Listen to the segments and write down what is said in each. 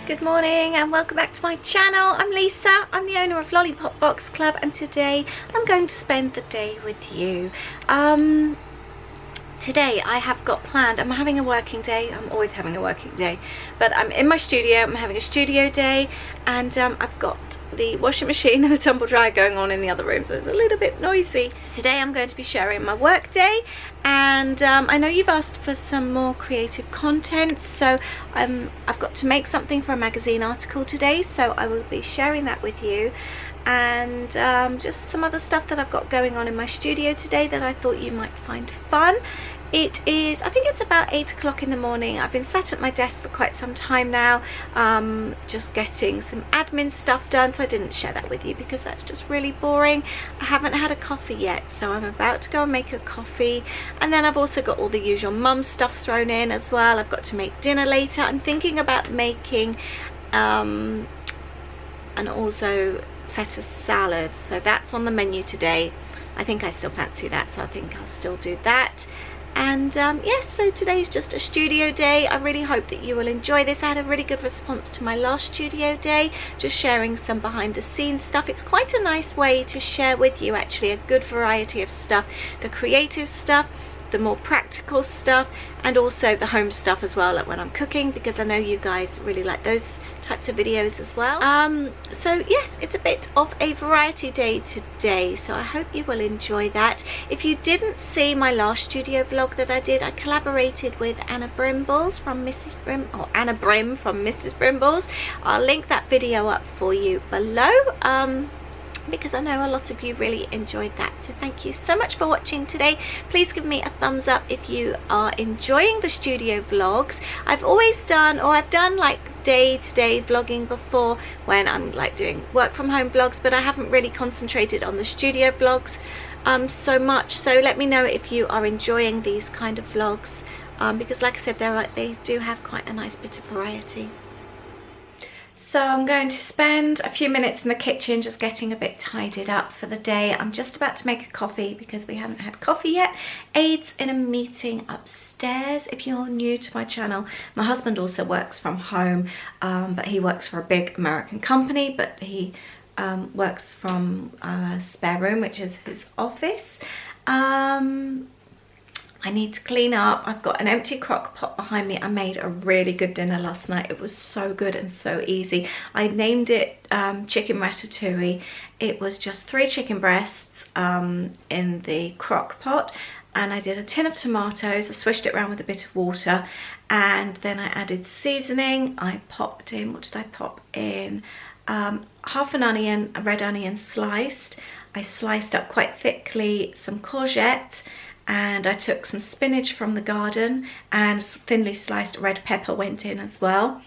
good morning and welcome back to my channel. I'm Lisa, I'm the owner of Lollipop Box Club, and today I'm going to spend the day with you. Today I have got planned, I'm having a working day. I'm always having a working day, but I'm in my studio. I'm having a studio day, and I've got the washing machine and the tumble dryer going on in the other room, so it's a little bit noisy. Today I'm going to be sharing my work day, and I know you've asked for some more creative content, so I've got to make something for a magazine article today, so I will be sharing that with you, and just some other stuff that I've got going on in my studio today that I thought you might find fun. It is, I think it's about 8 o'clock in the morning. I've been sat at my desk for quite some time now, just getting some admin stuff done, so I didn't share that with you because that's just really boring. I haven't had a coffee yet, so I'm about to go and make a coffee, and then I've also got all the usual mum stuff thrown in as well. I've got to make dinner later. I'm thinking about making an also feta salad, so that's on the menu today. I think I still fancy that, so I think I'll still do that. And yes, so today's just a studio day. I really hope that you will enjoy this. I had a really good response to my last studio day, just sharing some behind the scenes stuff. It's quite a nice way to share with you actually a good variety of stuff, the creative stuff, the more practical stuff, and also the home stuff as well, like when I'm cooking, because I know you guys really like those types of videos as well. So yes, it's a bit of a variety day today, so I hope you will enjoy that. If you didn't see my last studio vlog that I did, I collaborated with Anna Brimbles from Mrs. Brim, or Anna Brim from Mrs. Brimbles. I'll link that video up for you below, because I know a lot of you really enjoyed that, so thank you so much for watching today. Please give me a thumbs up if you are enjoying the studio vlogs. I've always done, or I've done like day-to-day vlogging before when I'm like doing work from home vlogs, but I haven't really concentrated on the studio vlogs so much, so let me know if you are enjoying these kind of vlogs, because like I said, they do have quite a nice bit of variety. So I'm going to spend a few minutes in the kitchen just getting a bit tidied up for the day. I'm just about to make a coffee because we haven't had coffee yet. Aid's in a meeting upstairs. If you're new to my channel, my husband also works from home, but he works for a big American company, but he works from a spare room, which is his office. I need to clean up. I've got an empty crock pot behind me. I made a really good dinner last night. It was so good and so easy. I named it chicken ratatouille. It was just 3 chicken breasts in the crock pot, and I did a tin of tomatoes. I swished it around with a bit of water, and then I added seasoning. I popped in, what did I pop in? Half an onion, a red onion sliced. I sliced up quite thickly some courgette, and I took some spinach from the garden, and thinly sliced red pepper went in as well,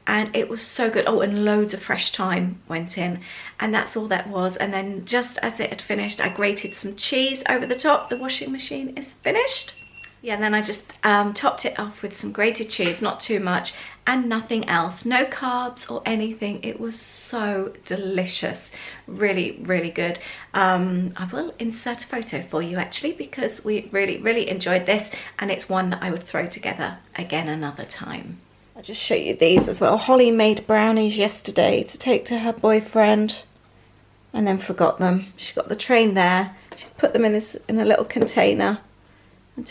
and it was so good. Oh, and loads of fresh thyme went in, and that's all that was. And then just as it had finished, I grated some cheese over the top. The washing machine is finished. Yeah, and then I just topped it off with some grated cheese, not too much, and nothing else, no carbs or anything. It was so delicious, really, really good. I will insert a photo for you actually, because we really enjoyed this, and it's one that I would throw together again another time. I'll just show you these as well. Holly made brownies yesterday to take to her boyfriend, and then forgot them. She got the train there, she put them in a little container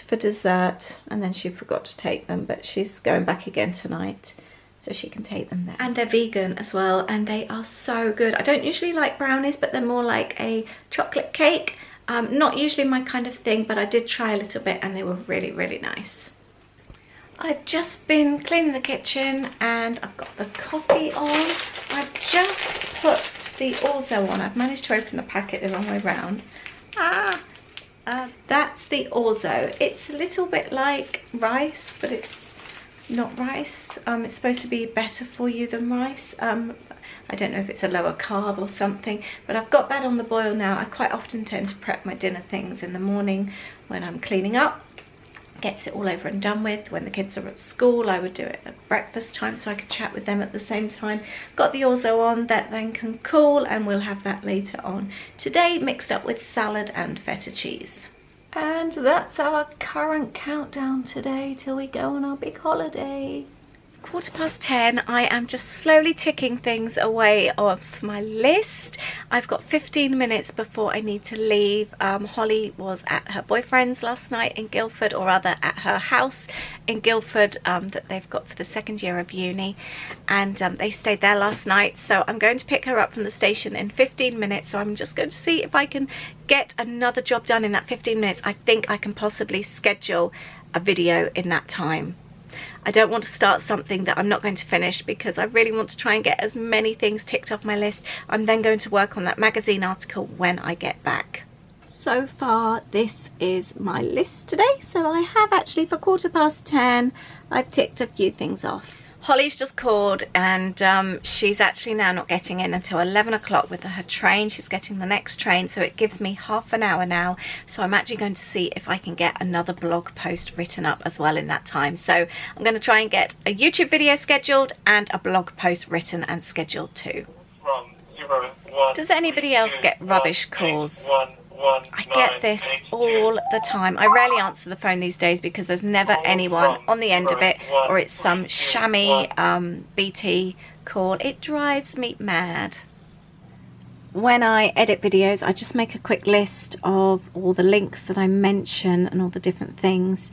for dessert, and then she forgot to take them, but she's going back again tonight so she can take them there. And they're vegan as well, and they are so good. I don't usually like brownies, but they're more like a chocolate cake. Not usually my kind of thing, but I did try a little bit, and they were really nice. I've just been cleaning the kitchen, and I've got the coffee on. I've just put the orzo on. I've managed to open the packet the wrong way round. That's the orzo. It's a little bit like rice, but it's not rice. It's supposed to be better for you than rice. I don't know if it's a lower carb or something, but I've got that on the boil now. I quite often tend to prep my dinner things in the morning when I'm cleaning up. Gets it all over and done with. When the kids are at school, I would do it at breakfast time so I could chat with them at the same time. Got the orzo on, that then can cool, and we'll have that later on today, mixed up with salad and feta cheese. And that's our current countdown today till we go on our big holiday. 10:15. I am just slowly ticking things away off my list. I've got 15 minutes before I need to leave. Holly was at her boyfriend's last night in Guildford, or rather at her house in Guildford that they've got for the second year of uni, and they stayed there last night. So I'm going to pick her up from the station in 15 minutes. So I'm just going to see if I can get another job done in that 15 minutes. I think I can possibly schedule a video in that time. I don't want to start something that I'm not going to finish, because I really want to try and get as many things ticked off my list. I'm then going to work on that magazine article when I get back. So far this is my list today. So I have actually, for 10:15, I've ticked a few things off. Holly's just called, and she's actually now not getting in until 11 o'clock with her train. She's getting the next train, so it gives me half an hour now. So I'm actually going to see if I can get another blog post written up as well in that time. So I'm going to try and get a YouTube video scheduled and a blog post written and scheduled too. Does anybody else get rubbish calls? I get this all the time. I rarely answer the phone these days because there's never anyone on the end of it, or it's some shammy BT call. It drives me mad. When I edit videos, I just make a quick list of all the links that I mention and all the different things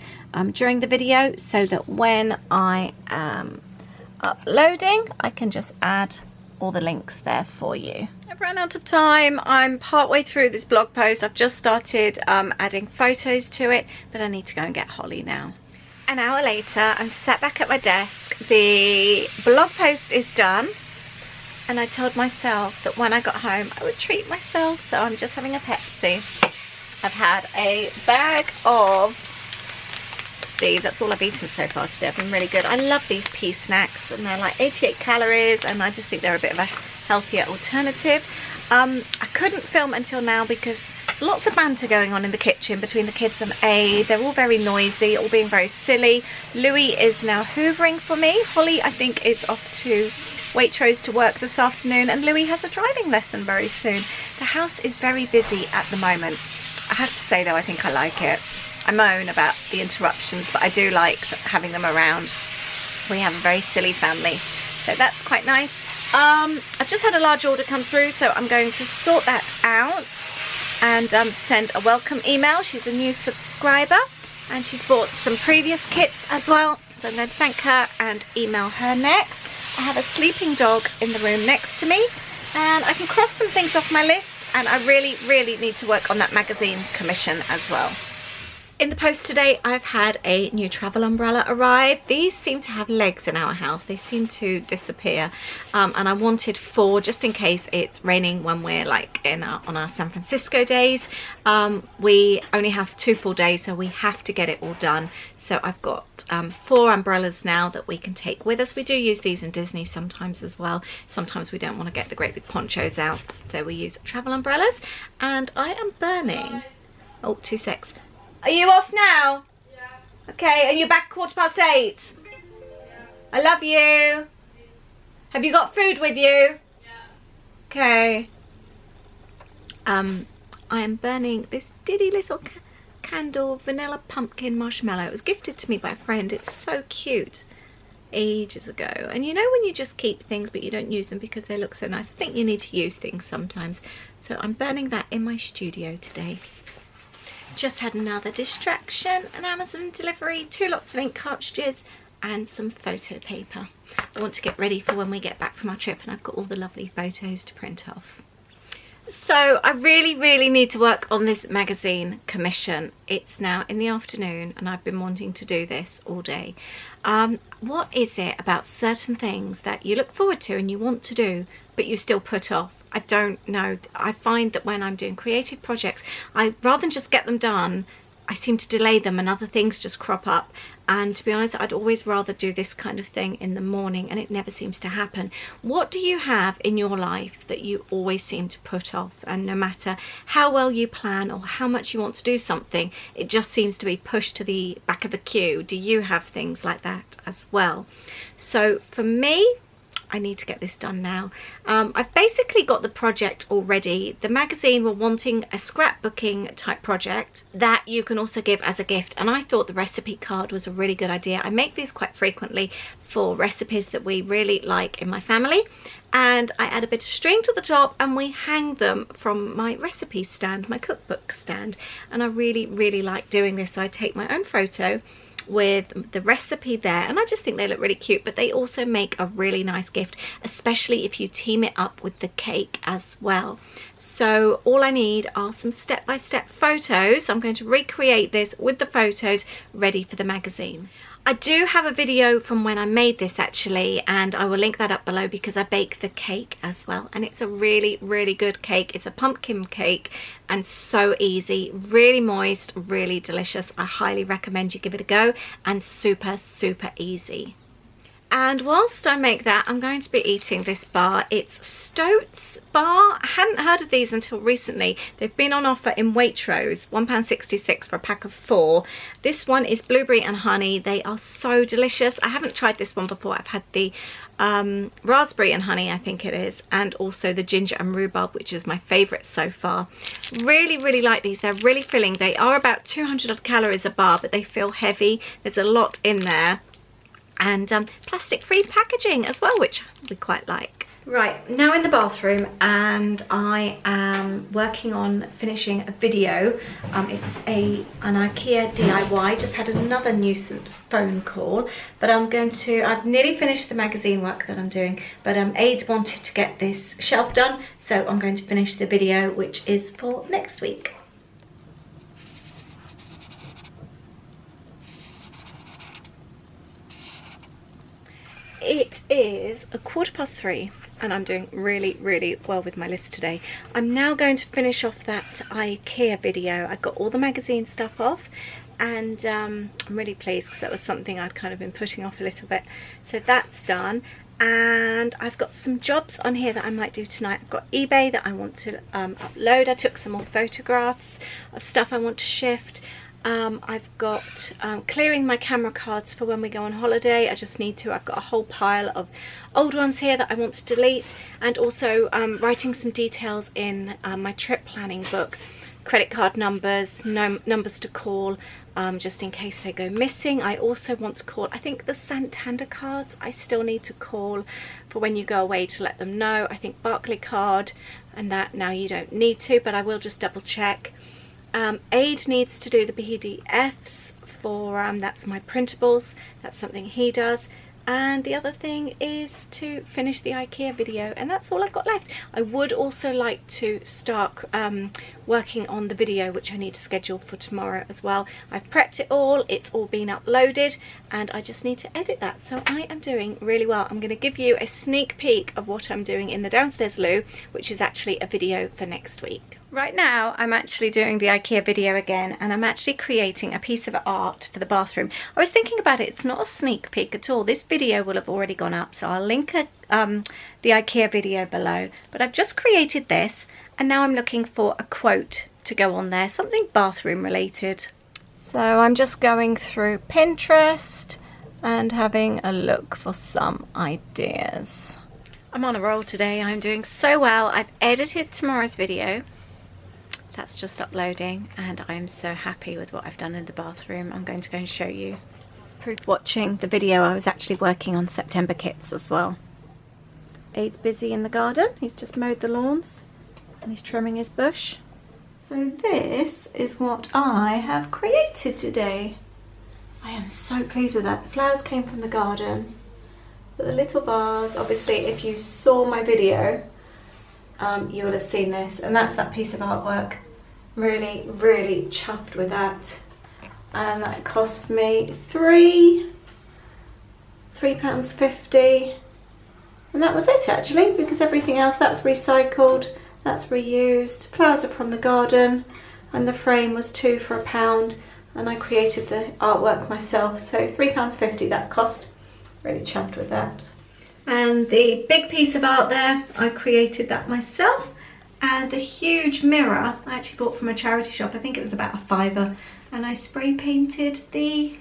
during the video, so that when I am uploading, I can just add all the links there for you. I've run out of time. I'm partway through this blog post. I've just started adding photos to it, but I need to go and get Holly now. An hour later, I'm sat back at my desk. The blog post is done, and I told myself that when I got home I would treat myself, so I'm just having a Pepsi. I've had a bag of these. That's all I've eaten so far today. I've been really good. I love these pea snacks, and they're like 88 calories, and I just think they're a bit of a healthier alternative. I couldn't film until now because there's lots of banter going on in the kitchen between the kids and A. They're all very noisy, all being very silly. Louis is now hoovering for me. Holly, I think, is off to Waitrose to work this afternoon, and Louis has a driving lesson very soon. The house is very busy at the moment. I have to say though, I think I like it. I moan about the interruptions, but I do like having them around. We have a very silly family, so that's quite nice. I've just had a large order come through, so I'm going to sort that out and send a welcome email. She's a new subscriber, and she's bought some previous kits as well, so I'm going to thank her and email her next. I have a sleeping dog in the room next to me, and I can cross some things off my list, and I really need to work on that magazine commission as well. In the post today, I've had a new travel umbrella arrive. These seem to have legs in our house. They seem to disappear, and I wanted 4 just in case it's raining when we're like on our San Francisco days. We only have 2 full days, so we have to get it all done. So I've got 4 umbrellas now that we can take with us. We do use these in Disney sometimes as well. Sometimes we don't want to get the great big ponchos out, so we use travel umbrellas. And I am burning. Oh, 2 secs. Are you off now? Yeah. Okay, are you back 8:15? Yeah. I love you. Have you got food with you? Yeah. Okay. I am burning this diddy little candle, vanilla pumpkin marshmallow. It was gifted to me by a friend. It's so cute. Ages ago. And you know when you just keep things but you don't use them because they look so nice? I think you need to use things sometimes. So I'm burning that in my studio today. Just had another distraction, an Amazon delivery, 2 lots of ink cartridges and some photo paper. I want to get ready for when we get back from our trip, and I've got all the lovely photos to print off. So I really need to work on this magazine commission. It's now in the afternoon and I've been wanting to do this all day. What is it about certain things that you look forward to and you want to do but you still put off? I don't know. I find that when I'm doing creative projects, rather than just get them done, I seem to delay them and other things just crop up. And to be honest, I'd always rather do this kind of thing in the morning, and it never seems to happen. What do you have in your life that you always seem to put off? And no matter how well you plan or how much you want to do something, it just seems to be pushed to the back of the queue. Do you have things like that as well? So for me, I need to get this done now. I've basically got the project already. The magazine were wanting a scrapbooking type project that you can also give as a gift, and I thought the recipe card was a really good idea. I make these quite frequently for recipes that we really like in my family, and I add a bit of string to the top and we hang them from my recipe stand, my cookbook stand, and I really like doing this. So I take my own photo with the recipe there, and I just think they look really cute, but they also make a really nice gift, especially if you team it up with the cake as well. So all I need are some step-by-step photos. I'm going to recreate this with the photos ready for the magazine. I do have a video from when I made this actually, and I will link that up below because I bake the cake as well, and it's a really good cake. It's a pumpkin cake and so easy, really moist, really delicious. I highly recommend you give it a go, and super easy. And whilst I make that, I'm going to be eating this bar. It's Stoats bar. I hadn't heard of these until recently. They've been on offer in Waitrose, £1.66 for a pack of 4. This one is blueberry and honey. They are so delicious. I haven't tried this one before. I've had the raspberry and honey, I think it is, and also the ginger and rhubarb, which is my favourite so far. Really like these. They're really filling. They are about 200 odd calories a bar, but they feel heavy. There's a lot in there. And plastic-free packaging as well, which we quite like. Right, now in the bathroom, and I am working on finishing a video. It's an Ikea DIY. Just had another nuisance phone call, but I've nearly finished the magazine work that I'm doing, but Aid wanted to get this shelf done, so I'm going to finish the video, which is for next week. It is 3:15 and I'm doing really well with my list today. I'm now going to finish off that Ikea video. I got all the magazine stuff off, and I'm really pleased because that was something I'd kind of been putting off a little bit. So that's done, and I've got some jobs on here that I might do tonight. I've got eBay that I want to upload. I took some more photographs of stuff I want to shift. I've got clearing my camera cards for when we go on holiday. I've got a whole pile of old ones here that I want to delete, and also writing some details in my trip planning book. Credit card numbers, numbers to call, just in case they go missing. I also want to call, I think the Santander cards I still need to call for when you go away to let them know. I think Barclay card and that now you don't need to, but I will just double check. Aid needs to do the PDFs for, that's my printables, that's something he does. And the other thing is to finish the Ikea video, and that's all I've got left. I would also like to start working on the video, which I need to schedule for tomorrow as well. I've prepped it all, it's all been uploaded, and I just need to edit that. So I am doing really well. I'm going to give you a sneak peek of what I'm doing in the downstairs loo, which is actually a video for next week. Right now I'm actually doing the Ikea video again, and I'm actually creating a piece of art for the bathroom. I was thinking about it, it's not a sneak peek at all. This video will have already gone up, so I'll link the Ikea video below. But I've just created this, and now I'm looking for a quote to go on there, something bathroom related. So I'm just going through Pinterest and having a look for some ideas. I'm on a roll today, I'm doing so well. I've edited tomorrow's video. That's just uploading, and I am so happy with what I've done in the bathroom. I'm going to go and show you. As proof watching the video, I was actually working on September kits as well. Aid's busy in the garden. He's just mowed the lawns and he's trimming his bush. So this is what I have created today. I am so pleased with that. The flowers came from the garden, but the little vase, obviously if you saw my video, you will have seen this, and that's that piece of artwork. Really chuffed with that, and that cost me £3.50, and that was it actually, because everything else, that's recycled, that's reused. Flowers are from the garden, and the frame was £2 for £1, and I created the artwork myself, so £3.50 that cost. Really chuffed with that. And the big piece of art there, I created that myself. And the huge mirror I actually bought from a charity shop. I think it was about £5, and I spray painted the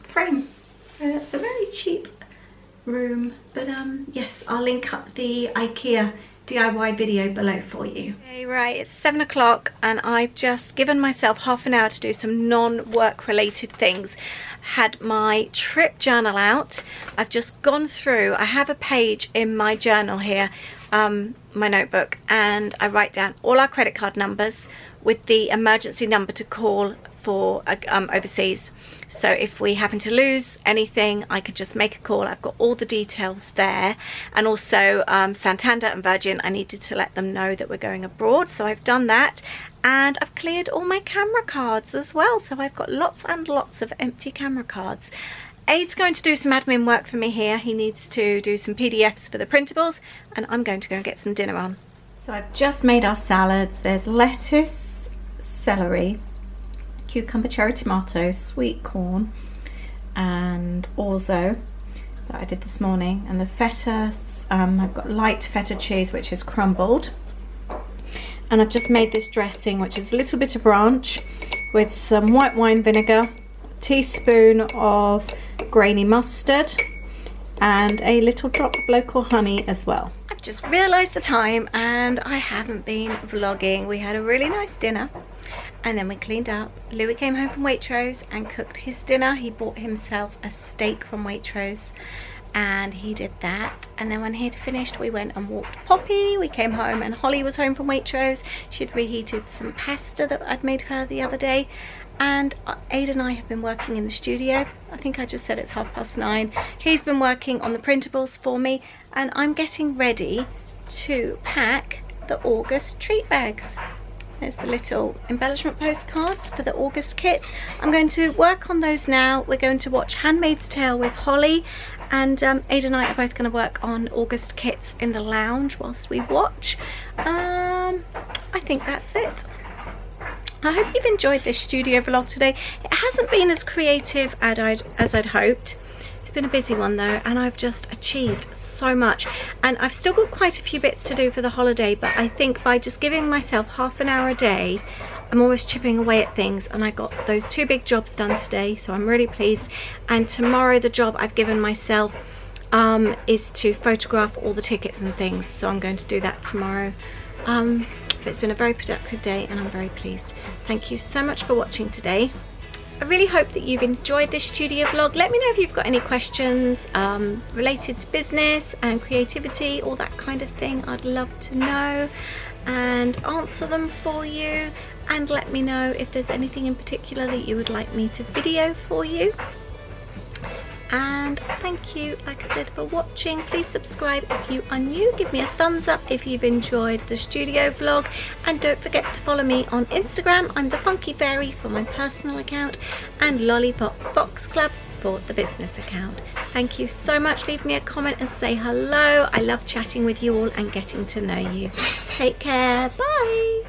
frame. So that's a very cheap room. But yes, I'll link up the Ikea DIY video below for you. Okay, right, it's 7 o'clock and I've just given myself half an hour to do some non-work related things. Had my trip journal out. I've just gone through, I have a page in my journal here, my notebook, and I write down all our credit card numbers with the emergency number to call for overseas. So if we happen to lose anything, I could just make a call. I've got all the details there. And also Santander and Virgin, I needed to let them know that we're going abroad. So I've done that. And I've cleared all my camera cards as well. So I've got lots and lots of empty camera cards. Aid's going to do some admin work for me here. He needs to do some PDFs for the printables. And I'm going to go and get some dinner on. So I've just made our salads. There's lettuce, celery, cucumber, cherry tomato, sweet corn, and orzo that I did this morning, and the feta. I've got light feta cheese which is crumbled, and I've just made this dressing which is a little bit of ranch with some white wine vinegar, a teaspoon of grainy mustard, and a little drop of local honey as well. I've just realised the time and I haven't been vlogging. We had a really nice dinner and then we cleaned up. Louis came home from Waitrose and cooked his dinner. He bought himself a steak from Waitrose and he did that, and then when he'd finished we went and walked Poppy. We came home and Holly was home from Waitrose. She'd reheated some pasta that I'd made her the other day, and Aid and I have been working in the studio. I think I just said it's 9:30. He's been working on the printables for me, and I'm getting ready to pack the August treat bags. There's the little embellishment postcards for the August kit. I'm going to work on those now. We're going to watch Handmaid's Tale with Holly, and Aid and I are both going to work on August kits in the lounge whilst we watch. I think that's it. I hope you've enjoyed this studio vlog today. It hasn't been as creative as I'd hoped. It's been a busy one though, and I've just achieved so much, and I've still got quite a few bits to do for the holiday, but I think by just giving myself half an hour a day, I'm always chipping away at things, and I got those 2 big jobs done today, so I'm really pleased. And tomorrow the job I've given myself is to photograph all the tickets and things, so I'm going to do that tomorrow. But it's been a very productive day and I'm very pleased. Thank you so much for watching today. I really hope that you've enjoyed this studio vlog. Let me know if you've got any questions related to business and creativity, all that kind of thing. I'd love to know and answer them for you. And let me know if there's anything in particular that you would like me to video for you. And thank you, like I said, for watching. Please subscribe if you are new. Give me a thumbs up if you've enjoyed the studio vlog. And don't forget to follow me on Instagram. I'm the Funky Fairy for my personal account, and Lollipop Box Club for the business account. Thank you so much. Leave me a comment and say hello. I love chatting with you all and getting to know you. Take care. Bye.